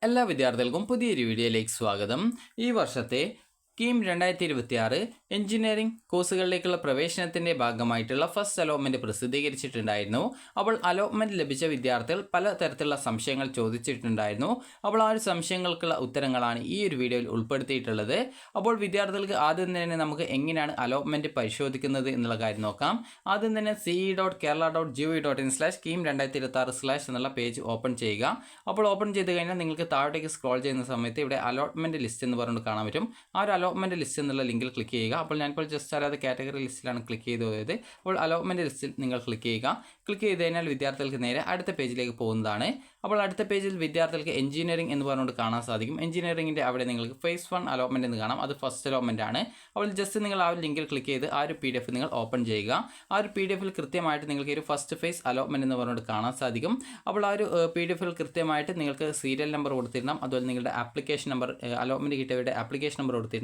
എല്ലാ വിദ്യാർത്ഥികൾക്കും പുതിയൊരു വീഡിയോയിലേക്ക് സ്വാഗതം. ഈ വർഷത്തെ കീം 2026 എഞ്ചിനീയറിംഗ് കോഴ്സുകളിലേക്കുള്ള പ്രവേശനത്തിൻ്റെ ഭാഗമായിട്ടുള്ള ഫസ്റ്റ് അലോട്ട്മെൻറ്റ് പ്രസിദ്ധീകരിച്ചിട്ടുണ്ടായിരുന്നു. അപ്പോൾ അലോട്ട്മെൻറ്റ് ലഭിച്ച വിദ്യാർത്ഥികൾ പലതരത്തിലുള്ള സംശയങ്ങൾ ചോദിച്ചിട്ടുണ്ടായിരുന്നു. അപ്പോൾ ആ ഒരു സംശയങ്ങൾക്കുള്ള ഉത്തരങ്ങളാണ് ഈ ഒരു വീഡിയോയിൽ ഉൾപ്പെടുത്തിയിട്ടുള്ളത്. അപ്പോൾ വിദ്യാർത്ഥികൾക്ക് ആദ്യം തന്നെ നമുക്ക് എങ്ങനെയാണ് അലോട്ട്മെൻറ്റ് പരിശോധിക്കുന്നത് എന്നുള്ള കാര്യം നോക്കാം. ആദ്യം തന്നെ ce.kerala.gov.in/keem2026/ എന്നുള്ള പേജ് ഓപ്പൺ ചെയ്യുക. അപ്പോൾ ഓപ്പൺ ചെയ്ത് കഴിഞ്ഞാൽ നിങ്ങൾക്ക് താഴോട്ടേക്ക് സ്ക്രോൾ ചെയ്യുന്ന സമയത്ത് ഇവിടെ അലോട്ട്മെൻറ്റ് ലിസ്റ്റ് എന്ന് പറഞ്ഞുകൊണ്ട് കാണാൻ പറ്റും. ആ ഒരു അലോട്ട്മെൻറ്റ് ലിസ്റ്റ് എന്നുള്ള ലിങ്കിൽ ക്ലിക്ക് ചെയ്യുക. അപ്പോൾ ഞാനിപ്പോൾ ജസ്റ്റ് അറിയാതെ കാറ്റഗറി ലിസ്റ്റിലാണ് ക്ലിക്ക് ചെയ്ത് പോയത്. അപ്പോൾ അലോട്ട്മെൻറ്റ് ലിസ്റ്റിൽ നിങ്ങൾ ക്ലിക്ക് ചെയ്യുക. ക്ലിക്ക് ചെയ്ത് കഴിഞ്ഞാൽ വിദ്യാർത്ഥികൾക്ക് നേരെ അടുത്ത പേജിലേക്ക് പോകുന്നതാണ്. അപ്പോൾ അടുത്ത പേജിൽ വിദ്യാർത്ഥികൾക്ക് എഞ്ചിനീയറിംഗ് എന്ന് പറഞ്ഞുകൊണ്ട് കാണാൻ സാധിക്കും. എഞ്ചിനീയറിംഗിൻ്റെ അവിടെ നിങ്ങൾക്ക് ഫേസ് 1 അലോട്ട്മെൻറ്റ് എന്ന് കാണാം. അത് ഫസ്റ്റ് അലോട്ട്മെൻറ്റ് ആണ്. അപ്പോൾ ജസ്റ്റ് നിങ്ങൾ ആ ഒരു ലിങ്കിൽ ക്ലിക്ക് ചെയ്ത് ആ ഒരു PDF നിങ്ങൾ ഓപ്പൺ ചെയ്യുക. ആ ഒരു PDFിൽ കൃത്യമായിട്ട് നിങ്ങൾക്ക് ഒരു ഫസ്റ്റ് ഫേസ് അലോട്ട്മെൻറ്റ് എന്ന് പറഞ്ഞുകൊണ്ട് കാണാൻ സാധിക്കും. അപ്പോൾ ആ ഒരു PDFിൽ കൃത്യമായിട്ട് നിങ്ങൾക്ക് സീരിയൽ നമ്പർ കൊടുത്തിരണം. അതുപോലെ നിങ്ങളുടെ ആപ്ലിക്കേഷൻ നമ്പർ, അലോട്ട്മെൻറ്റ് കിട്ടിയവരുടെ ആപ്ലിക്കേഷൻ നമ്പർ കൊടുത്തിരണം.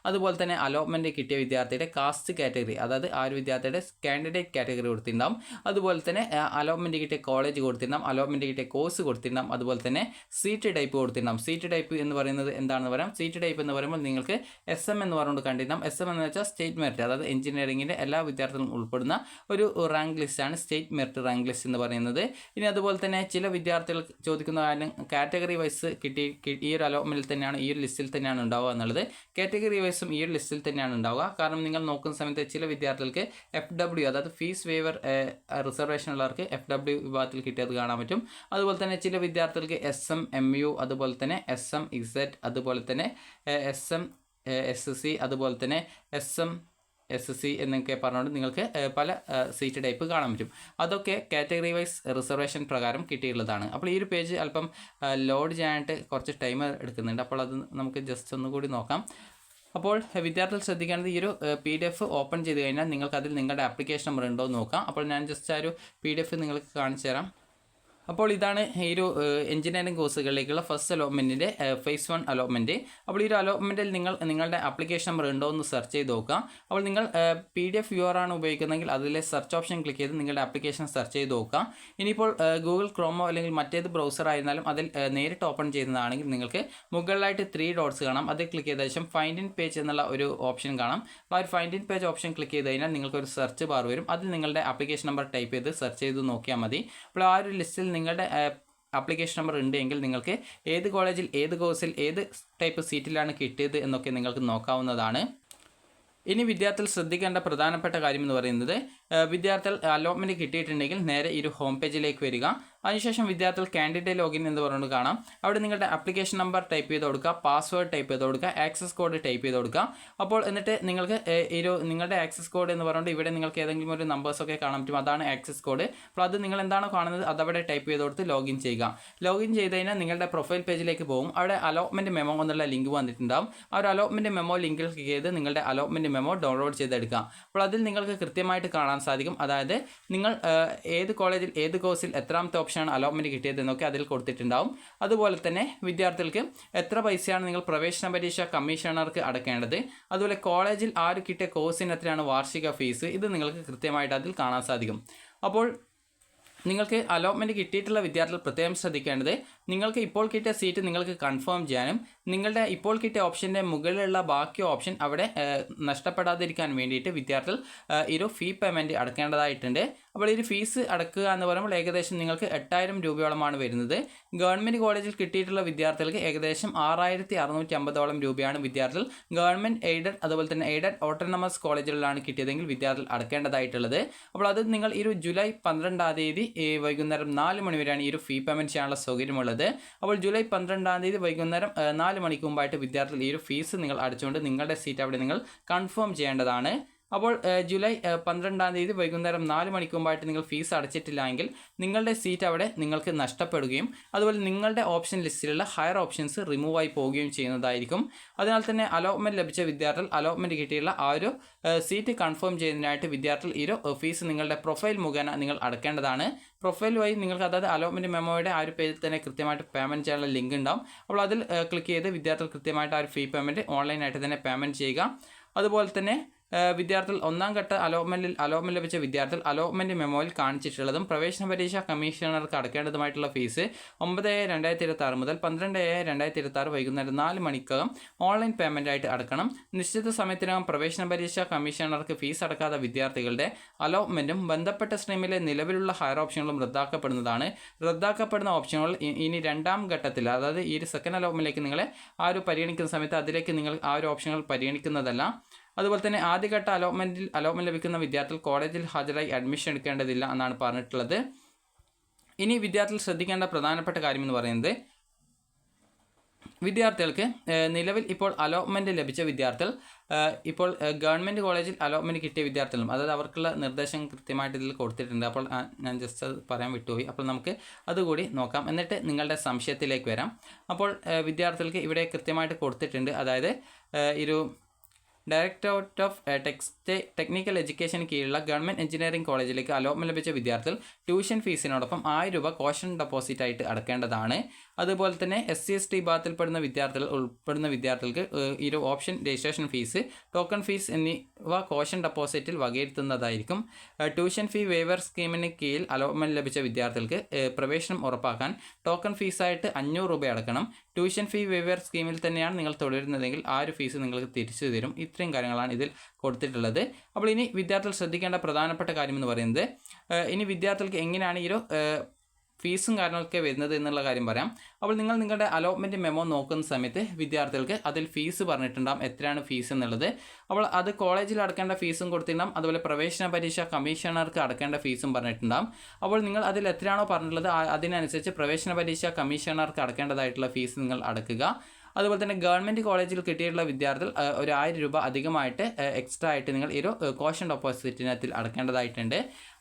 അതുപോലെ തന്നെ അലോട്ട്മെൻറ്റ് കിട്ടിയ വിദ്യാർത്ഥിയുടെ കാസ്റ്റ് കാറ്റഗറി, അതായത് ആ ഒരു വിദ്യാർത്ഥിയുടെ കാൻഡിഡേറ്റ് കാറ്റഗറി കൊടുത്തിട്ടുണ്ടാവും. അതുപോലെ തന്നെ അലോട്ട്മെൻറ്റ് കിട്ടിയ കോളേജ് കൊടുത്തിട്ടുണ്ടാവും, അലോട്ട്മെൻറ്റ് കിട്ടിയ കോഴ്സ് കൊടുത്തിട്ടുണ്ടാവും. അതുപോലെ തന്നെ സീറ്റ് ടൈപ്പ് കൊടുത്തിട്ടുണ്ടാവും. സീറ്റ് ടൈപ്പ് എന്ന് പറയുന്നത് എന്താണെന്ന് പറയാം. സീറ്റ് ടൈപ്പ് എന്ന് പറയുമ്പോൾ നിങ്ങൾക്ക് SM എന്ന് പറഞ്ഞുകൊണ്ട് കണ്ടിട്ടുണ്ടാവും. SM എന്ന് വെച്ചാൽ സ്റ്റേറ്റ് മെറിറ്റ്, അതായത് എഞ്ചിനീയറിംഗിൻ്റെ എല്ലാ വിദ്യാർത്ഥികളും ഉൾപ്പെടുന്ന ഒരു റാങ്ക് ലിസ്റ്റാണ് സ്റ്റേറ്റ് മെറിറ്റ് റാങ്ക് ലിസ്റ്റ് എന്ന് പറയുന്നത്. ഇനി അതുപോലെ തന്നെ ചില വിദ്യാർത്ഥികൾ ചോദിക്കുന്ന കാര്യം കാറ്റഗറി വൈസ് ഈ ഒരു അലോട്ട്മെൻറ്റിൽ തന്നെയാണ്, ഈ ഒരു ലിസ്റ്റിൽ തന്നെയാണ് ഉണ്ടാവുക എന്നുള്ളത്. കാറ്റഗറി വൈസും ഈ ഒരു ലിസ്റ്റിൽ തന്നെയാണ് ഉണ്ടാവുക. കാരണം നിങ്ങൾ നോക്കുന്ന സമയത്ത് ചില വിദ്യാർത്ഥികൾക്ക് FW, അതായത് ഫീസ് വേവർ റിസർവേഷൻ ഉള്ളവർക്ക് FW വിഭാഗത്തിൽ കിട്ടിയത് കാണാൻ പറ്റും. അതുപോലെ തന്നെ ചില വിദ്യാർത്ഥികൾക്ക് SM MU, അതുപോലെ തന്നെ SM XZ, അതുപോലെ തന്നെ SM SC, അതുപോലെ തന്നെ SM SC എന്നൊക്കെ പറഞ്ഞുകൊണ്ട് നിങ്ങൾക്ക് പല സീറ്റ് ടൈപ്പ് കാണാൻ പറ്റും. അതൊക്കെ കാറ്റഗറി വൈസ് റിസർവേഷൻ പ്രകാരം കിട്ടിയിട്ടുള്ളതാണ്. അപ്പോൾ ഈ ഒരു പേജ് അല്പം ലോഡ് ചെയ്യാനായിട്ട് കുറച്ച് ടൈം എടുക്കുന്നുണ്ട്. അപ്പോൾ അത് നമുക്ക് ജസ്റ്റ് ഒന്നുകൂടി നോക്കാം. അപ്പോൾ വിദ്യാർത്ഥികൾ ശ്രദ്ധിക്കേണ്ടത്, ഈ ഒരു PDF ഓപ്പൺ ചെയ്ത് കഴിഞ്ഞാൽ നിങ്ങൾക്ക് അതിൽ നിങ്ങളുടെ ആപ്ലിക്കേഷൻ നമ്പർ ഉണ്ടോ എന്ന് നോക്കാം. അപ്പോൾ ഞാൻ ജസ്റ്റ് ആ ഒരു PDF നിങ്ങൾക്ക് കാണിച്ചു തരാം. അപ്പോൾ ഇതാണ് ഈ ഒരു എഞ്ചിനീയറിംഗ് കോഴ്സുകളിലേക്കുള്ള ഫസ്റ്റ് അലോട്ട്മെൻറ്റിൻ്റെ ഫേസ് 1 അലോട്ട്മെൻറ്റ്. അപ്പോൾ ഈ ഒരു അലോട്ട്മെൻറ്റിൽ നിങ്ങളുടെ ആപ്ലിക്കേഷൻ നമ്പർ ഉണ്ടോ എന്ന് സെർച്ച് ചെയ്ത് നോക്കുക. അപ്പോൾ നിങ്ങൾ PDF വ്യൂവർ ആണ് ഉപയോഗിക്കുന്നതെങ്കിൽ അതിലെ സെർച്ച് ഓപ്ഷൻ ക്ലിക്ക് ചെയ്ത് നിങ്ങളുടെ ആപ്ലിക്കേഷൻ സെർച്ച് ചെയ്ത് നോക്കുക. ഇനിയിപ്പോൾ ഗൂഗിൾ ക്രോമോ അല്ലെങ്കിൽ മറ്റേത് ബ്രൗസർ ആയിരുന്നാലും അതിൽ നേരിട്ട് ഓപ്പൺ ചെയ്യുന്നതാണെങ്കിൽ നിങ്ങൾക്ക് മുകളിലായിട്ട് 3 ഡോട്ട്സ് കാണാം. അതിൽ ക്ലിക്ക് ചെയ്ത ശേഷം ഫൈൻഡ് ഇൻ പേജ് എന്നുള്ള ഒരു ഓപ്ഷൻ കാണാം. അപ്പോൾ ആ ഒരു find in page option click ചെയ്ത് കഴിഞ്ഞാൽ നിങ്ങൾക്കൊരു സെർച്ച് ബാർ വരും. അതിൽ നിങ്ങളുടെ ആപ്ലിക്കേഷൻ നമ്പർ ടൈപ്പ് ചെയ്ത് സെർച്ച് ചെയ്ത് നോക്കിയാൽ മതി. അപ്പോൾ ആ ഒരു ലിസ്റ്റിൽ നിങ്ങളുടെ ആപ്ലിക്കേഷൻ നമ്പർ ഉണ്ടെങ്കിൽ നിങ്ങൾക്ക് ഏത് കോളേജിൽ, ഏത് കോഴ്സിൽ, ഏത് ടൈപ്പ് സീറ്റിലാണ് കിട്ടിയത് എന്നൊക്കെ നിങ്ങൾക്ക് നോക്കാവുന്നതാണ്. ഇനി വിദ്യാർത്ഥികൾ ശ്രദ്ധിക്കേണ്ട പ്രധാനപ്പെട്ട കാര്യം എന്ന് പറയുന്നത്, വിദ്യാർത്ഥികൾ അലോട്ട്മെൻറ്റ് കിട്ടിയിട്ടുണ്ടെങ്കിൽ നേരെ ഈ ഒരു ഹോം പേജിലേക്ക് വരിക. അതിനുശേഷം വിദ്യാർത്ഥികൾ കാൻഡിഡേറ്റ് ലോഗിൻ എന്ന് പറഞ്ഞുകൊണ്ട് കാണാം. അവിടെ നിങ്ങളുടെ ആപ്ലിക്കേഷൻ നമ്പർ ടൈപ്പ് ചെയ്ത് കൊടുക്കുക, പാസ്വേഡ് ടൈപ്പ് ചെയ്ത് കൊടുക്കുക, ആക്സസ് കോഡ് ടൈപ്പ് ചെയ്ത് കൊടുക്കുക. അപ്പോൾ എന്നിട്ട് നിങ്ങൾക്ക് നിങ്ങളുടെ ആക്സസ് കോഡ് എന്ന് പറഞ്ഞുകൊണ്ട് ഇവിടെ നിങ്ങൾക്ക് ഏതെങ്കിലും ഒരു നമ്പേഴ്സൊക്കെ കാണാൻ പറ്റും, അതാണ് ആക്സസ് കോഡ്. അപ്പോൾ അത് നിങ്ങൾ എന്താണോ കാണുന്നത് അതവിടെ ടൈപ്പ് ചെയ്ത് കൊടുത്ത് ലോഗിൻ ചെയ്യുക. ലോഗിൻ ചെയ്ത് കഴിഞ്ഞാൽ നിങ്ങളുടെ പ്രൊഫൈൽ പേജിലേക്ക് പോകും. അവിടെ അലോട്ട്മെൻറ്റ് മെമോ എന്നുള്ള ലിങ്ക് വന്നിട്ടുണ്ടാവും. ആ ഒരു അലോട്ട്മെൻറ്റ് മെമോ ലിങ്കിൽ ക്ലിക്ക് ചെയ്ത് നിങ്ങളുടെ അലോട്ട്മെൻറ്റ് മെമോ ഡൗൺലോഡ് ചെയ്തെടുക്കുക. അപ്പോൾ അതിൽ നിങ്ങൾക്ക് കൃത്യമായിട്ട് കാണാൻ സാധിക്കും, അതായത് നിങ്ങൾ ഏത് കോളേജിൽ, ഏത് കോഴ്സിൽ എത്രാമത്തെ ഓപ്ഷനാണ് അലോട്ട്മെൻറ്റ് കിട്ടിയത് എന്നൊക്കെ അതിൽ കൊടുത്തിട്ടുണ്ടാവും. അതുപോലെ തന്നെ വിദ്യാർത്ഥികൾക്ക് എത്ര പൈസയാണ് നിങ്ങൾ പ്രവേശന പരീക്ഷ കമ്മീഷണർക്ക് അടക്കേണ്ടത്, അതുപോലെ കോളേജിൽ ആര് കിട്ടിയ കോഴ്സിന് എത്രയാണ് വാർഷിക ഫീസ്, ഇത് നിങ്ങൾക്ക് കൃത്യമായിട്ട് അതിൽ കാണാൻ സാധിക്കും. അപ്പോൾ നിങ്ങൾക്ക് അലോട്ട്മെൻറ്റ് കിട്ടിയിട്ടുള്ള വിദ്യാർത്ഥികൾ പ്രത്യേകം ശ്രദ്ധിക്കേണ്ടത്, നിങ്ങൾക്ക് ഇപ്പോൾ കിട്ടിയ സീറ്റ് നിങ്ങൾക്ക് കൺഫേം ചെയ്യാനും നിങ്ങളുടെ ഇപ്പോൾ കിട്ടിയ ഓപ്ഷൻ്റെ മുകളിലുള്ള ബാക്കി ഓപ്ഷൻ അവിടെ നഷ്ടപ്പെടാതിരിക്കാൻ വേണ്ടിയിട്ട് വിദ്യാർത്ഥികൾ ഒരു ഫീ പേയ്മെൻറ്റ് അടക്കേണ്ടതായിട്ടുണ്ട്. അപ്പോൾ ഈ ഫീസ് അടക്കുക എന്ന് പറയുമ്പോൾ ഏകദേശം നിങ്ങൾക്ക് 8000 രൂപയോളമാണ് വരുന്നത്. ഗവൺമെൻറ് കോളേജിൽ കിട്ടിയിട്ടുള്ള വിദ്യാർത്ഥികൾക്ക് ഏകദേശം 6650 രൂപയാണ് വിദ്യാർത്ഥികൾ ഗവൺമെൻറ് എയ്ഡഡ്, അതുപോലെ തന്നെ എയ്ഡഡ് ഓട്ടോണമസ് കോളേജുകളിലാണ് കിട്ടിയതെങ്കിൽ വിദ്യാർത്ഥികൾ അടക്കേണ്ടതായിട്ടുള്ളത്. അപ്പോൾ അത് നിങ്ങൾ ഈ ഒരു ജൂലൈ 12-ാം തീയതി വൈകുന്നേരം 4 മണി വരെയാണ് ഈ ഒരു ഫീ പേയ്മെൻറ്റ് ചെയ്യാനുള്ള സൗകര്യമുള്ളത്. അപ്പോൾ ജൂലൈ 12-ാം തീയതി വൈകുന്നേരം 4 മണിക്ക് മുമ്പായിട്ട് വിദ്യാർത്ഥികൾ ഈ ഒരു ഫീസ് നിങ്ങൾ അടച്ചുകൊണ്ട് നിങ്ങളുടെ സീറ്റ് അവിടെ നിങ്ങൾ കൺഫേം ചെയ്യേണ്ടതാണ്. അപ്പോൾ ജൂലൈ 12-ാം തീയതി വൈകുന്നേരം 4 മണിക്ക് മുമ്പായിട്ട് നിങ്ങൾ ഫീസ് അടച്ചിട്ടില്ലെങ്കിൽ നിങ്ങളുടെ സീറ്റ് അവിടെ നിങ്ങൾക്ക് നഷ്ടപ്പെടുകയും അതുപോലെ നിങ്ങളുടെ ഓപ്ഷൻ ലിസ്റ്റിലുള്ള ഹയർ ഓപ്ഷൻസ് റിമൂവ് ആയി പോവുകയും ചെയ്യുന്നതായിരിക്കും. അതിനാൽ തന്നെ അലോട്ട്മെൻറ്റ് ലഭിച്ച വിദ്യാർത്ഥികൾ അലോട്ട്മെൻറ്റ് കിട്ടിയുള്ള ആ ഒരു സീറ്റ് കൺഫേം ചെയ്യുന്നതിനായിട്ട് വിദ്യാർത്ഥികൾ ഈ ഒരു ഫീസ് നിങ്ങളുടെ പ്രൊഫൈൽ മുഖേന നിങ്ങൾ അടക്കേണ്ടതാണ്. പ്രൊഫൈൽ വഴി നിങ്ങൾക്ക്, അതായത് അലോട്ട്മെൻറ്റ് മെമ്മോയുടെ ആ ഒരു പേജിൽ തന്നെ കൃത്യമായിട്ട് പേയ്മെൻറ്റ് ചെയ്യാനുള്ള ലിങ്ക് ഉണ്ടാവും. അപ്പോൾ അതിൽ ക്ലിക്ക് ചെയ്ത് വിദ്യാർത്ഥികൾ കൃത്യമായിട്ട് ആ ഒരു ഫീ പേയ്മെൻറ്റ് ഓൺലൈനായിട്ട് തന്നെ പേയ്മെൻറ്റ് ചെയ്യുക. അതുപോലെ തന്നെ വിദ്യാർത്ഥികൾ ഒന്നാം ഘട്ട അലോട്ട്മെൻറ്റ് ലഭിച്ച വിദ്യാർത്ഥികൾ അലോട്ട്മെൻറ്റ് മെമ്മോയിൽ കാണിച്ചിട്ടുള്ളതും പ്രവേശന പരീക്ഷാ കമ്മീഷണർക്ക് അടക്കേണ്ടതുമായിട്ടുള്ള ഫീസ് 9/2026 മുതൽ 12/2026 വൈകുന്നേരം 4 മണിക്കകം ഓൺലൈൻ പേയ്മെൻറ്റായിട്ട് അടക്കണം. നിശ്ചിത സമയത്തിനകം പ്രവേശന പരീക്ഷാ കമ്മീഷണർക്ക് ഫീസ് അടക്കാത്ത വിദ്യാർത്ഥികളുടെ അലോട്ട്മെൻറ്റും ബന്ധപ്പെട്ട സ്ട്രീമിലെ നിലവിലുള്ള ഹയർ ഓപ്ഷനുകളും റദ്ദാക്കപ്പെടുന്നതാണ്. റദ്ദാക്കപ്പെടുന്ന ഓപ്ഷനുകൾ ഇനി രണ്ടാം ഘട്ടത്തിൽ, അതായത് ഈ ഒരു സെക്കൻഡ് അലോട്ട്മെൻറ്റിലേക്ക് നിങ്ങളെ പരിഗണിക്കുന്ന സമയത്ത് അതിലേക്ക് നിങ്ങൾ ആ ഒരു ഓപ്ഷനുകൾ പരിഗണിക്കുന്നതല്ല. അതുപോലെ തന്നെ ആദ്യഘട്ട അലോട്ട്മെൻറ്റ് ലഭിക്കുന്ന വിദ്യാർത്ഥികൾ കോളേജിൽ ഹാജരായി അഡ്മിഷൻ എടുക്കേണ്ടതില്ല എന്നാണ് പറഞ്ഞിട്ടുള്ളത്. ഇനി വിദ്യാർത്ഥികൾ ശ്രദ്ധിക്കേണ്ട പ്രധാനപ്പെട്ട കാര്യം എന്ന് പറയുന്നത്, വിദ്യാർത്ഥികൾക്ക് നിലവിൽ ഇപ്പോൾ അലോട്ട്മെൻറ്റ് ലഭിച്ച വിദ്യാർത്ഥികൾ ഇപ്പോൾ ഗവൺമെൻറ് കോളേജിൽ അലോട്ട്മെൻറ്റ് കിട്ടിയ വിദ്യാർത്ഥികളും, അതായത് അവർക്കുള്ള നിർദ്ദേശം കൃത്യമായിട്ട് ഇതിൽ കൊടുത്തിട്ടുണ്ട്. അപ്പോൾ ഞാൻ ജസ്റ്റ് അത് പറയാൻ വിട്ടുപോയി. അപ്പോൾ നമുക്ക് അതുകൂടി നോക്കാം, എന്നിട്ട് നിങ്ങളുടെ സംശയത്തിലേക്ക് വരാം. അപ്പോൾ വിദ്യാർത്ഥികൾക്ക് ഇവിടെ കൃത്യമായിട്ട് കൊടുത്തിട്ടുണ്ട്. അതായത് ഒരു ഡയറക്ടറേറ്റ് ഓഫ് ടെക്നിക്കൽ എഡ്യൂക്കേഷന് കീഴിലുള്ള ഗവൺമെൻറ് എഞ്ചിനീയറിംഗ് കോളേജിലേക്ക് അലോട്ട്മെൻറ്റ് ലഭിച്ച വിദ്യാർത്ഥികൾ ട്യൂഷൻ ഫീസിനോടൊപ്പം 1000 രൂപ കോഷൻ ഡെപ്പോസിറ്റ് ആയിട്ട് അടക്കേണ്ടതാണ്. അതുപോലെ തന്നെ SC/ST വിഭാഗത്തിൽപ്പെടുന്ന വിദ്യാർത്ഥികൾക്ക് ഈ ഒരു option registration fees, token fees എന്നിവ കോഷൻ ഡെപ്പോസിറ്റിൽ വകയിരുത്തുന്നതായിരിക്കും. ട്യൂഷൻ ഫീ വേവർ സ്കീമിന് കീഴിൽ അലോട്ട്മെൻറ്റ് ലഭിച്ച വിദ്യാർത്ഥികൾക്ക് പ്രവേശനം ഉറപ്പാക്കാൻ ടോക്കൺ ഫീസായിട്ട് 500 രൂപ അടക്കണം. ട്യൂഷൻ ഫീ വേവർ സ്കീമിൽ തന്നെയാണ് നിങ്ങൾ തുടരുന്നതെങ്കിൽ ആ ഒരു ഫീസ് നിങ്ങൾക്ക് തിരിച്ചു തരും. ഇത്രയും കാര്യങ്ങളാണ് ഇതിൽ കൊടുത്തിട്ടുള്ളത്. അപ്പോൾ ഇനി വിദ്യാർത്ഥികൾ ശ്രദ്ധിക്കേണ്ട പ്രധാനപ്പെട്ട കാര്യം എന്ന് പറയുന്നത്, ഇനി വിദ്യാർത്ഥികൾക്ക് എങ്ങനെയാണ് ഈ ഒരു ഫീസും കാര്യങ്ങളൊക്കെ വരുന്നത് എന്നുള്ള കാര്യം പറയാം. അപ്പോൾ നിങ്ങൾ നിങ്ങളുടെ അലോട്ട്മെൻറ്റ് മെമ്മോ നോക്കുന്ന സമയത്ത് വിദ്യാർത്ഥികൾക്ക് അതിൽ ഫീസ് പറഞ്ഞിട്ടുണ്ടാകും, എത്രയാണ് ഫീസ് എന്നുള്ളത്. അപ്പോൾ അത് കോളേജിൽ അടക്കേണ്ട ഫീസും കൊടുത്തിട്ടുണ്ടാകും, അതുപോലെ പ്രവേശന പരീക്ഷ കമ്മീഷണർക്ക് അടക്കേണ്ട ഫീസും പറഞ്ഞിട്ടുണ്ടാകും. അപ്പോൾ നിങ്ങൾ അതിൽ എത്രയാണോ പറഞ്ഞിട്ടുള്ളത് അതിനനുസരിച്ച് പ്രവേശന പരീക്ഷ കമ്മീഷണർക്ക് അടക്കേണ്ടതായിട്ടുള്ള ഫീസ് നിങ്ങൾ അടക്കുക. അതുപോലെ തന്നെ ഗവൺമെൻറ് കോളേജിൽ കിട്ടിയിട്ടുള്ള വിദ്യാർത്ഥികൾ ഒരു 1000 രൂപ അധികമായിട്ട് എക്സ്ട്രാ ആയിട്ട് നിങ്ങൾ ഈ ഒരു കോഷൻ ഡെപ്പോസിറ്റിനകത്തിൽ അടക്കേണ്ടതായിട്ടുണ്ട്.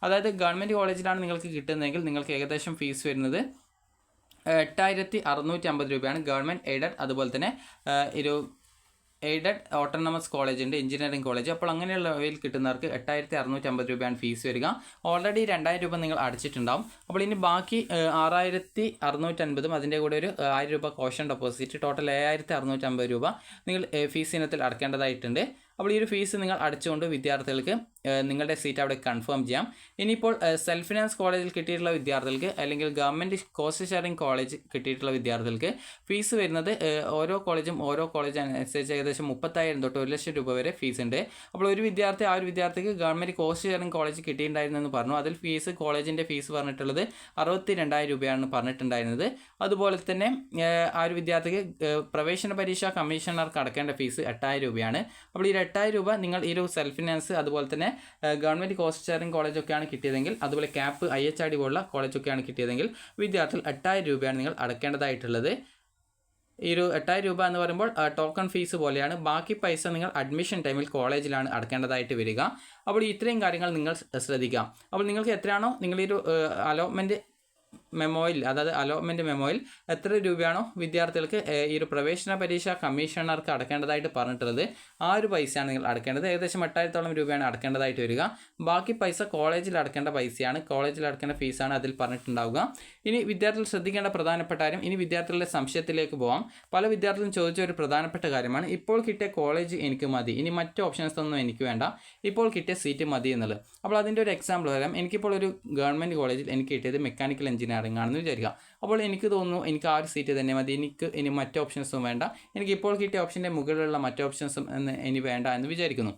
അതായത് ഗവൺമെൻറ് കോളേജിലാണ് നിങ്ങൾക്ക് കിട്ടുന്നതെങ്കിൽ നിങ്ങൾക്ക് ഏകദേശം ഫീസ് വരുന്നത് 8650 രൂപയാണ്. ഗവൺമെൻറ് എയ്ഡഡ്, അതുപോലെ തന്നെ ഒരു എയ്ഡഡ് ഓട്ടോണമസ് കോളേജ് ഉണ്ട്, എഞ്ചിനീയറിംഗ് കോളേജ്. അപ്പോൾ അങ്ങനെയുള്ളവയിൽ കിട്ടുന്നവർക്ക് 8650 രൂപയാണ് ഫീസ് വരിക. ഓൾറെഡി 2000 രൂപ നിങ്ങൾ അടച്ചിട്ടുണ്ടാവും. അപ്പോൾ ഇനി ബാക്കി 6650 അതിൻ്റെ കൂടെ ഒരു 1000 രൂപ കോഷൻ ഡെപ്പോസിറ്റ്, ടോട്ടൽ 7650 രൂപ നിങ്ങൾ ഫീസ് ഇനത്തിൽ അടക്കേണ്ടതായിട്ടുണ്ട്. അപ്പോൾ ഈ ഒരു ഫീസ് നിങ്ങൾ അടച്ചുകൊണ്ട് വിദ്യാർത്ഥികൾക്ക് നിങ്ങളുടെ സീറ്റ് അവിടെ കൺഫേം ചെയ്യാം. ഇനിയിപ്പോൾ സെൽഫ് ഫിനാൻസ് കോളേജിൽ കിട്ടിയിട്ടുള്ള വിദ്യാർത്ഥികൾക്ക് അല്ലെങ്കിൽ ഗവൺമെൻറ് കോസ്റ്റ് ഷെയറിംഗ് കോളേജ് കിട്ടിയിട്ടുള്ള വിദ്യാർത്ഥികൾക്ക് ഫീസ് വരുന്നത് ഓരോ കോളേജും അനുസരിച്ച് ഏകദേശം 30,000 തൊട്ട് 1,00,000 രൂപ വരെ ഫീസ് ഉണ്ട്. അപ്പോൾ ഒരു വിദ്യാർത്ഥിക്ക് ഗവൺമെൻറ് കോസ്റ്റ് ഷെയറിംഗ് കോളേജ് കിട്ടിയിട്ടുണ്ടായിരുന്നെന്ന് പറഞ്ഞു. അതിൽ കോളേജിൻ്റെ ഫീസ് പറഞ്ഞിട്ടുള്ളത് 62,000 രൂപയാണ് പറഞ്ഞിട്ടുണ്ടായിരുന്നത്. അതുപോലെ തന്നെ ആ ഒരു വിദ്യാർത്ഥിക്ക് പ്രവേശന പരീക്ഷാ കമ്മീഷണർക്ക് അടക്കേണ്ട ഫീസ് 8000 രൂപയാണ്. അപ്പോൾ ഈ 8000 രൂപ നിങ്ങൾ ഈ ഒരു സെൽഫ് ഫിനാൻസ്, അതുപോലെ തന്നെ ഗവൺമെൻറ് കോസ്റ്റ് ഷെയറിംഗ് കോളേജൊക്കെയാണ് കിട്ടിയതെങ്കിൽ, അതുപോലെ ക്യാപ്പ് IHRD പോലുള്ള കോളേജൊക്കെയാണ് കിട്ടിയതെങ്കിൽ വിദ്യാർത്ഥികൾ 8000 രൂപയാണ് നിങ്ങൾ അടക്കേണ്ടതായിട്ടുള്ളത്. ഈ ഒരു 8000 രൂപ എന്ന് പറയുമ്പോൾ ടോക്കൺ ഫീസ് പോലെയാണ്. ബാക്കി പൈസ നിങ്ങൾ അഡ്മിഷൻ ടൈമിൽ കോളേജിലാണ് അടക്കേണ്ടതായിട്ട് വരിക. അപ്പോൾ ഇത്രയും കാര്യങ്ങൾ നിങ്ങൾ ശ്രദ്ധിക്കാം. അപ്പോൾ നിങ്ങൾക്ക് എത്രയാണോ നിങ്ങൾ ഈ ഒരു അലോട്ട്മെൻറ്റ് മെമ്മോയിൽ, അതായത് അലോട്ട്മെൻറ്റ് മെമ്മോയിൽ എത്ര രൂപയാണോ വിദ്യാർത്ഥികൾക്ക് ഈ ഒരു പ്രവേശന പരീക്ഷ കമ്മീഷണർക്ക് അടക്കേണ്ടതായിട്ട് പറഞ്ഞിട്ടുള്ളത് ആ ഒരു പൈസയാണ് നിങ്ങൾ അടക്കേണ്ടത്. ഏകദേശം 8000-ഓളം രൂപയാണ് അടക്കേണ്ടതായിട്ട് വരിക. ബാക്കി പൈസ കോളേജിൽ അടക്കേണ്ട പൈസയാണ്, കോളേജിൽ അടക്കേണ്ട ഫീസാണ് അതിൽ പറഞ്ഞിട്ടുണ്ടാവുക. ഇനി വിദ്യാർത്ഥികൾ ശ്രദ്ധിക്കേണ്ട പ്രധാനപ്പെട്ട കാര്യം, ഇനി വിദ്യാർത്ഥികളുടെ സംശയത്തിലേക്ക് പോകാം. പല വിദ്യാർത്ഥികളും ചോദിച്ച ഒരു പ്രധാനപ്പെട്ട കാര്യമാണ്, ഇപ്പോൾ കിട്ടിയ കോളേജ് എനിക്ക് മതി, ഇനി മറ്റ് ഓപ്ഷൻസ് ഒന്നും എനിക്ക് വേണ്ട, ഇപ്പോൾ കിട്ടിയ സീറ്റ് മതി എന്നുള്ളത്. അപ്പോൾ അതിൻ്റെ ഒരു എക്സാമ്പിൾ പറയാം. എനിക്കിപ്പോൾ ഒരു ഗവൺമെൻറ് കോളേജിൽ എനിക്ക് കിട്ടിയത് മെക്കാനിക്കൽ എഞ്ചിനീയറിംഗ് ആണെന്ന് വിചാരിക്കുക. അപ്പോൾ എനിക്ക് തോന്നുന്നു എനിക്ക് ആ ഒരു സീറ്റ് തന്നെ മതി, എനിക്ക് ഇനി മറ്റ് ഓപ്ഷൻസും വേണ്ട, എനിക്ക് ഇപ്പോൾ കിട്ടിയ ഓപ്ഷൻ്റെ മുകളിലുള്ള മറ്റ് ഓപ്ഷൻസും ഇനി വേണ്ട എന്ന് വിചാരിക്കുന്നു.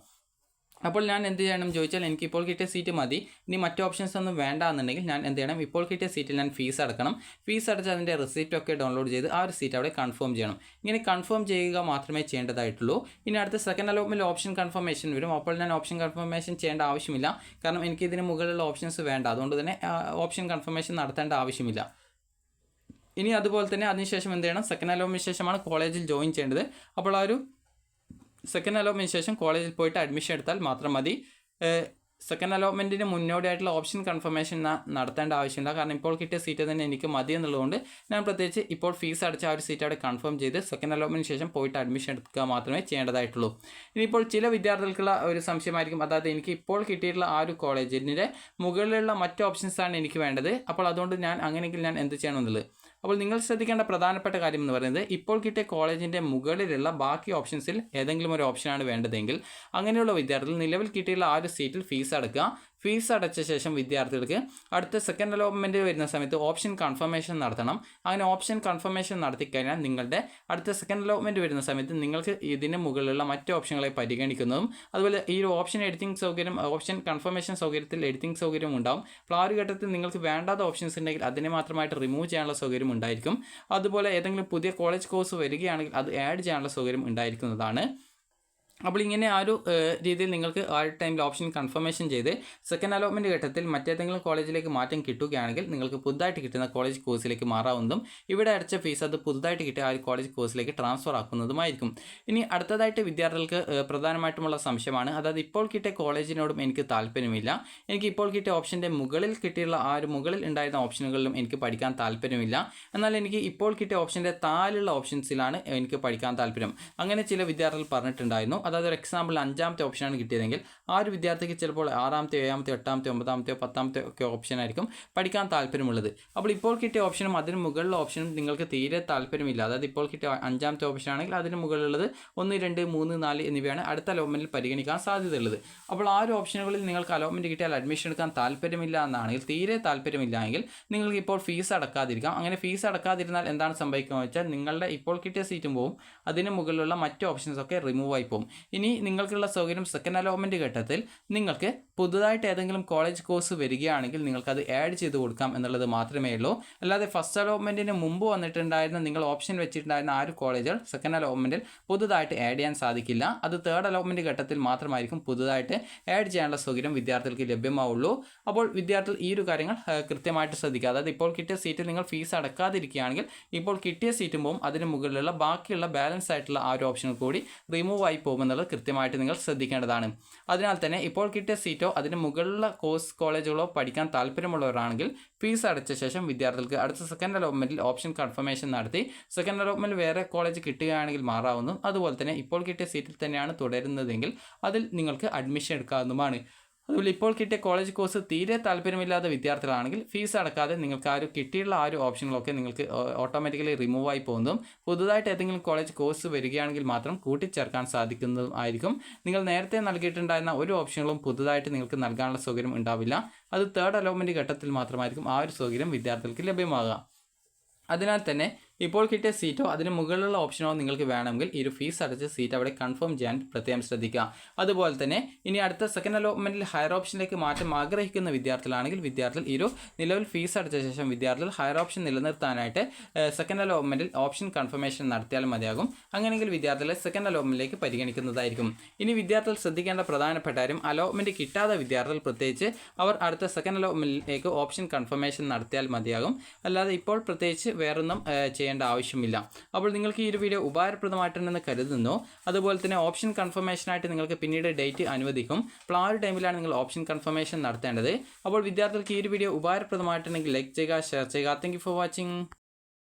അപ്പോൾ ഞാൻ എന്ത് ചെയ്യണം ചോദിച്ചാൽ, എനിക്ക് ഇപ്പോൾ കിട്ടിയ സീറ്റ് മതി, ഇനി മറ്റ് ഓപ്ഷൻസ് ഒന്നും വേണ്ട എന്നുണ്ടെങ്കിൽ ഞാൻ എന്ത് ചെയ്യണം, ഇപ്പോൾ കിട്ടിയ സീറ്റിൽ ഞാൻ ഫീസ് അടക്കണം. ഫീസ് അടച്ച് അതിൻ്റെ റെസിപ്റ്റൊക്കെ ഡൗൺലോഡ് ചെയ്ത് ആ ഒരു സീറ്റ് അവിടെ കൺഫേം ചെയ്യണം. ഇങ്ങനെ കൺഫേം ചെയ്യുക മാത്രമേ ചെയ്യേണ്ടതായിട്ടുള്ളൂ. ഇനി അടുത്ത സെക്കൻഡ് അലോട്ട്മെൻറ്റ് ഓപ്ഷൻ കൺഫർമേഷൻ വരും. അപ്പോൾ ഞാൻ ഓപ്ഷൻ കൺഫർമേഷൻ ചെയ്യേണ്ട ആവശ്യമില്ല, കാരണം എനിക്ക് ഇതിന് മുകളിലുള്ള ഓപ്ഷൻസ് വേണ്ട. അതുകൊണ്ട് തന്നെ ഓപ്ഷൻ കൺഫർമേഷൻ നടത്തേണ്ട ആവശ്യമില്ല. ഇനി അതുപോലെ തന്നെ അതിനുശേഷം എന്ത് ചെയ്യണം, സെക്കൻഡ് അലോട്ട്മെൻറ്റിന് ശേഷമാണ് കോളേജിൽ ജോയിൻ ചെയ്യേണ്ടത്. അപ്പോൾ ആ ഒരു സെക്കൻഡ് അലോട്ട്മെൻറ്റിന് ശേഷം കോളേജിൽ പോയിട്ട് അഡ്മിഷൻ എടുത്താൽ മാത്രം മതി. സെക്കൻഡ് അലോട്ട്മെൻറ്റിന് മുന്നോടിയായിട്ടുള്ള ഓപ്ഷൻ കൺഫർമേഷൻ നടത്തേണ്ട ആവശ്യമില്ല, കാരണം ഇപ്പോൾ കിട്ടിയ സീറ്റ് തന്നെ എനിക്ക് മതി എന്നുള്ളതുകൊണ്ട് ഞാൻ പ്രത്യേകിച്ച് ഇപ്പോൾ ഫീസ് അടച്ച ആ ഒരു സീറ്റ് അവിടെ കൺഫേം ചെയ്ത് സെക്കൻഡ് അലോട്ട്മെൻറ്റിന് ശേഷം പോയിട്ട് അഡ്മിഷൻ എടുക്കുക മാത്രമേ ചെയ്യേണ്ടതായിട്ടുള്ളൂ. ഇനിയിപ്പോൾ ചില വിദ്യാർത്ഥികൾക്കുള്ള ഒരു സംശയമായിരിക്കും, അതായത് എനിക്ക് ഇപ്പോൾ കിട്ടിയിട്ടുള്ള ആ ഒരു കോളേജിൻ്റെ മുകളിലുള്ള മറ്റ് ഓപ്ഷൻസാണ് എനിക്ക് വേണ്ടത്, അപ്പോൾ അതുകൊണ്ട് ഞാൻ അങ്ങനെയെങ്കിൽ ഞാൻ എന്ത് ചെയ്യണമെന്നുള്ളത്. അപ്പോൾ നിങ്ങൾ ശ്രദ്ധിക്കേണ്ട പ്രധാനപ്പെട്ട കാര്യം എന്ന് പറയുന്നത് ഇപ്പോൾ കിട്ടിയ കോളേജിൻ്റെ മുകളിലുള്ള ബാക്കി ഓപ്ഷൻസിൽ ഏതെങ്കിലും ഒരു ഓപ്ഷനാണ് വേണ്ടതെങ്കിൽ അങ്ങനെയുള്ള വിദ്യാർത്ഥികൾ നിലവിൽ കിട്ടിയുള്ള ആ ഒരു സീറ്റിൽ ഫീസ് അടക്കുക. ഫീസ് അടച്ച ശേഷം വിദ്യാർത്ഥികൾക്ക് അടുത്ത സെക്കൻഡ് അലോട്ട്മെൻറ്റ് വരുന്ന സമയത്ത് ഓപ്ഷൻ കൺഫർമേഷൻ നടത്തണം. അങ്ങനെ ഓപ്ഷൻ കൺഫർമേഷൻ നടത്തിക്കഴിഞ്ഞാൽ നിങ്ങളുടെ അടുത്ത സെക്കൻഡ് അലോട്ട്മെൻറ്റ് വരുന്ന സമയത്ത് നിങ്ങൾക്ക് ഇതിന് മുകളിലുള്ള മറ്റ് ഓപ്ഷനുകളെ പരിഗണിക്കുന്നതും അതുപോലെ ഈ ഒരു ഓപ്ഷൻ എഡിറ്റിംഗ് സൗകര്യം ഓപ്ഷൻ കൺഫർമേഷൻ സൗകര്യത്തിൽ എഡിറ്റിംഗ് സൗകര്യം ഉണ്ടാവും. അപ്പോൾ ആ ഒരു ഘട്ടത്തിൽ നിങ്ങൾക്ക് വേണ്ടാത്ത ഓപ്ഷൻസ് ഉണ്ടെങ്കിൽ അതിനെ മാത്രമായിട്ട് റിമൂവ് ചെയ്യാനുള്ള സൗകര്യം ഉണ്ടായിരിക്കും. അതുപോലെ ഏതെങ്കിലും പുതിയ കോളേജ് കോഴ്സ് വരികയാണെങ്കിൽ അത് ആഡ് ചെയ്യാനുള്ള സൗകര്യം ഉണ്ടായിരിക്കുന്നതാണ്. അപ്പോൾ ഇങ്ങനെ ആ ഒരു രീതിയിൽ നിങ്ങൾക്ക് ആ ഒരു ടൈമിൽ ഓപ്ഷൻ കൺഫർമേഷൻ ചെയ്ത് സെക്കൻഡ് അലോട്ട്മെൻറ്റ് ഘട്ടത്തിൽ മറ്റേതെങ്കിലും കോളേജിലേക്ക് മാറ്റം കിട്ടുകയാണെങ്കിൽ നിങ്ങൾക്ക് പുതുതായിട്ട് കിട്ടുന്ന കോളേജ് കോഴ്സിലേക്ക് മാറാവുന്നതും ഇവിടെ അടച്ച ഫീസ് അത് പുതുതായിട്ട് കിട്ടിയ ആ ഒരു കോളേജ് കോഴ്സിലേക്ക് ട്രാൻസ്ഫർ ആക്കുന്നതുമായിരിക്കും. ഇനി അടുത്തതായിട്ട് വിദ്യാർത്ഥികൾക്ക് പ്രധാനമായിട്ടുമുള്ള സംശയമാണ്, അതായത് ഇപ്പോൾ കിട്ടിയ കോളേജിനോടും എനിക്ക് താല്പര്യമില്ല, എനിക്ക് ഇപ്പോൾ കിട്ടിയ ഓപ്ഷൻ്റെ മുകളിൽ കിട്ടിയുള്ള ആ ഒരു മുകളിൽ ഉണ്ടായിരുന്ന ഓപ്ഷനുകളിലും എനിക്ക് പഠിക്കാൻ താല്പര്യമില്ല, എന്നാൽ എനിക്ക് ഇപ്പോൾ കിട്ടിയ ഓപ്ഷൻ്റെ താഴെയുള്ള ഓപ്ഷൻസിലാണ് എനിക്ക് പഠിക്കാൻ താല്പര്യം. അങ്ങനെ ചില വിദ്യാർത്ഥികൾ പറഞ്ഞിട്ടുണ്ടായിരുന്നു. അതായത് ഒരു എക്സാമ്പിൾ 5ാമത്തെ ഓപ്ഷനാണ് കിട്ടിയതെങ്കിൽ ആ ഒരു വിദ്യാർത്ഥിക്ക് ചിലപ്പോൾ 6ാമത്തെ 7ാമത്തെ 8ാമത്തെ 9ാമത്തെ 10ാമത്തെ ഒക്കെ ഓപ്ഷനായിരിക്കും പഠിക്കാൻ താല്പര്യമുള്ളത്. അപ്പോൾ ഇപ്പോൾ കിട്ടിയ ഓപ്ഷനും അതിന് മുകളിലുള്ള ഓപ്ഷനും നിങ്ങൾക്ക് തീരെ താല്പര്യമില്ല, അതായത് ഇപ്പോൾ കിട്ടിയ 5ാമത്തെ ഓപ്ഷൻ ആണെങ്കിൽ അതിന് മുകളിലുള്ളത് 1, 2, 3, 4 എന്നിവയാണ് അടുത്ത അലോട്ട്മെൻറ്റിൽ പരിഗണിക്കാൻ സാധ്യതയുള്ളത്. അപ്പോൾ ആ ഒരു ഓപ്ഷനുകളിൽ നിങ്ങൾക്ക് അലോട്ട്മെൻറ്റ് കിട്ടിയാൽ അഡ്മിഷൻ എടുക്കാൻ താല്പര്യമില്ല എന്നാണെങ്കിൽ, തീരെ താല്പര്യമില്ല എങ്കിൽ നിങ്ങൾക്ക് ഇപ്പോൾ ഫീസ് അടക്കാതിരിക്കാം. അങ്ങനെ ഫീസ് അടക്കാതിരുന്നാൽ എന്താണ് സംഭവിക്കുക വെച്ചാൽ നിങ്ങളുടെ ഇപ്പോൾ കിട്ടിയ സീറ്റും പോവും, അതിന് മുകളിലുള്ള മറ്റ് ഓപ്ഷൻസ് ഒക്കെ റിമൂവ് ആയി പോകും. ഇനി നിങ്ങൾക്കുള്ള സൗകര്യം സെക്കൻഡ് അലോട്ട്മെൻറ്റ് ഘട്ടത്തിൽ നിങ്ങൾക്ക് പുതുതായിട്ട് ഏതെങ്കിലും കോളേജ് കോഴ്സ് വരികയാണെങ്കിൽ നിങ്ങൾക്കത് ആഡ് ചെയ്ത് കൊടുക്കാം എന്നുള്ളത് മാത്രമേ ഉള്ളൂ. അല്ലാതെ ഫസ്റ്റ് അലോട്ട്മെൻറ്റിന് മുമ്പ് വന്നിട്ടുണ്ടായിരുന്ന നിങ്ങൾ ഓപ്ഷൻ വെച്ചിട്ടുണ്ടായിരുന്ന ആ ഒരു കോളേജുകൾ സെക്കൻഡ് അലോട്ട്മെൻറ്റിൽ പുതുതായിട്ട് ആഡ് ചെയ്യാൻ സാധിക്കില്ല. അത് തേർഡ് അലോട്ട്മെൻറ്റ് ഘട്ടത്തിൽ മാത്രമായിരിക്കും പുതുതായിട്ട് ആഡ് ചെയ്യാനുള്ള സൗകര്യം വിദ്യാർത്ഥികൾക്ക് ലഭ്യമാവുള്ളൂ. അപ്പോൾ വിദ്യാർത്ഥികൾ ഈ ഒരു കാര്യങ്ങൾ കൃത്യമായിട്ട് ശ്രദ്ധിക്കുക. അതായത് ഇപ്പോൾ കിട്ടിയ സീറ്റിൽ നിങ്ങൾ ഫീസ് അടക്കാതിരിക്കുകയാണെങ്കിൽ ഇപ്പോൾ കിട്ടിയ സീറ്റും പോവും, അതിന് മുകളിലുള്ള ബാക്കിയുള്ള ബാലൻസ് ആയിട്ടുള്ള ആ ഒരു ഓപ്ഷൻ കൂടി റിമൂവ് ആയി പോകുമെന്നുള്ളത് കൃത്യമായിട്ട് നിങ്ങൾ ശ്രദ്ധിക്കേണ്ടതാണ്. അതിനാൽ തന്നെ ഇപ്പോൾ കിട്ടിയ സീറ്റോ അതിന് മുകളിലുള്ള കോളേജുകളോ പഠിക്കാൻ താല്പര്യമുള്ളവരാണെങ്കിൽ ഫീസ് അടച്ച ശേഷം വിദ്യാർത്ഥികൾക്ക് അടുത്ത സെക്കൻഡ് അലോട്ട്മെൻറ്റിൽ ഓപ്ഷൻ കൺഫർമേഷൻ നടത്തി സെക്കൻഡ് അലോട്ട്മെൻറ്റിൽ വേറെ കോളേജ് കിട്ടുകയാണെങ്കിൽ മാറാവുന്നതും അതുപോലെ തന്നെ ഇപ്പോൾ കിട്ടിയ സീറ്റിൽ തന്നെയാണ് തുടരുന്നതെങ്കിൽ അതിൽ നിങ്ങൾക്ക് അഡ്മിഷൻ എടുക്കാവുന്നതുമാണ്. അതുപോലെ ഇപ്പോൾ കിട്ടിയ കോളേജ് കോഴ്സ് തീരെ താല്പര്യമില്ലാത്ത വിദ്യാർത്ഥികളാണെങ്കിൽ ഫീസ് അടക്കാതെ നിങ്ങൾക്ക് ആ ഒരു കിട്ടിയുള്ള ആ ഒരു ഓപ്ഷനുകളൊക്കെ നിങ്ങൾക്ക് ഓട്ടോമാറ്റിക്കലി റിമൂവ് ആയി പോകുന്നതും പുതുതായിട്ട് ഏതെങ്കിലും കോളേജ് കോഴ്സ് വരികയാണെങ്കിൽ മാത്രം കൂട്ടിച്ചേർക്കാൻ സാധിക്കുന്നതും ആയിരിക്കും. നിങ്ങൾ നേരത്തെ നൽകിയിട്ടുണ്ടായിരുന്ന ഒരു ഓപ്ഷനുകളും പുതുതായിട്ട് നിങ്ങൾക്ക് നൽകാനുള്ള സൗകര്യം ഉണ്ടാവില്ല. അത് തേർഡ് അലോട്ട്മെൻറ്റ് ഘട്ടത്തിൽ മാത്രമായിരിക്കും ആ ഒരു സൗകര്യം വിദ്യാർത്ഥികൾക്ക് ലഭ്യമാകുക. അതിനാൽ തന്നെ ഇപ്പോൾ കിട്ടിയ സീറ്റോ അതിന് മുകളിലുള്ള ഓപ്ഷനോ നിങ്ങൾക്ക് വേണമെങ്കിൽ ഈ ഒരു ഫീസ് അടച്ച് സീറ്റ് അവിടെ കൺഫേം ചെയ്യാൻ പ്രത്യേകം ശ്രദ്ധിക്കുക. അതുപോലെ തന്നെ ഇനി അടുത്ത സെക്കൻഡ് അലോട്ട്മെൻറ്റിൽ ഹയർ ഓപ്ഷനിലേക്ക് മാറ്റം ആഗ്രഹിക്കുന്ന വിദ്യാർത്ഥികളാണെങ്കിൽ വിദ്യാർത്ഥികൾ ഈ ഒരു നിലവിൽ ഫീസ് അടച്ച ശേഷം വിദ്യാർത്ഥികൾ ഹയർ ഓപ്ഷൻ നിലനിർത്താനായിട്ട് സെക്കൻഡ് അലോട്ട്മെൻറ്റിൽ ഓപ്ഷൻ കൺഫർമേഷൻ നടത്തിയാൽ മതിയാകും. അങ്ങനെയെങ്കിൽ വിദ്യാർത്ഥികളെ സെക്കൻഡ് അലോട്ട്മെൻറ്റിലേക്ക് പരിഗണിക്കുന്നതായിരിക്കും. ഇനി വിദ്യാർത്ഥികൾ ശ്രദ്ധിക്കേണ്ട പ്രധാനപ്പെട്ട കാര്യം, അലോട്ട്മെൻറ്റ് കിട്ടാത്ത വിദ്യാർത്ഥികൾ പ്രത്യേകിച്ച് അവർ അടുത്ത സെക്കൻഡ് അലോട്ട്മെൻറ്റിലേക്ക് ഓപ്ഷൻ കൺഫർമേഷൻ നടത്തിയാൽ മതിയാകും. അല്ലാതെ ഇപ്പോൾ പ്രത്യേകിച്ച് വേറൊന്നും ചെയ്യേണ്ട ആവശ്യമില്ല. അപ്പോൾ നിങ്ങൾക്ക് ഈ ഒരു വീഡിയോ ഉപകാരപ്രദമായിട്ടുണ്ടെന്ന് കരുതുന്നു. അതുപോലെ തന്നെ ഓപ്ഷൻ കൺഫർമേഷനായിട്ട് നിങ്ങൾക്ക് പിന്നീട് ഡേറ്റ് അനുവദിക്കും. അപ്പോൾ ആ ഒരു ടൈമിലാണ് നിങ്ങൾ ഓപ്ഷൻ കൺഫർമേഷൻ നടത്തേണ്ടത്. അപ്പോൾ വിദ്യാർത്ഥികൾക്ക് ഈ ഒരു വീഡിയോ ഉപകാരപ്രദമായിട്ടുണ്ടെങ്കിൽ ലൈക്ക് ചെയ്യുക, ഷെയർ ചെയ്യുക. Thank you for watching.